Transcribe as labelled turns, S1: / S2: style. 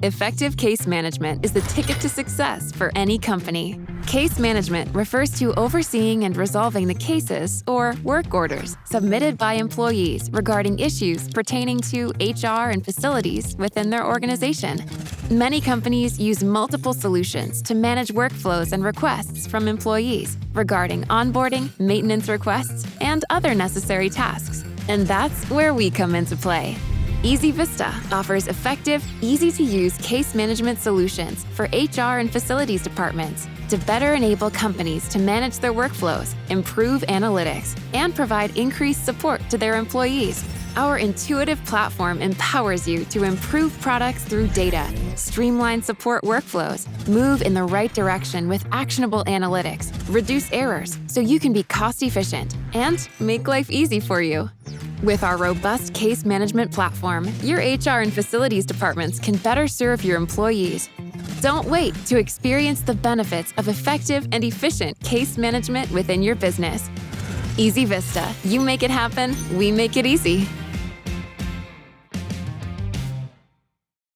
S1: Effective case management is the ticket to success for any company. Case management refers to overseeing and resolving the cases or work orders submitted by employees regarding issues pertaining to HR and facilities within their organization. Many companies use multiple solutions to manage workflows and requests from employees regarding onboarding, maintenance requests, and other necessary tasks. And that's where we come into play. EasyVista offers effective, easy-to-use case management solutions for HR and facilities departments to better enable companies to manage their workflows, improve analytics, and provide increased support to their employees. Our intuitive platform empowers you to improve products through data, streamline support workflows, move in the right direction with actionable analytics, reduce errors so you can be cost-efficient, and make life easy for you. With our robust case management platform, your HR and facilities departments can better serve your employees. Don't wait to experience the benefits of effective and efficient case management within your business. EasyVista, you make it happen, we make it easy.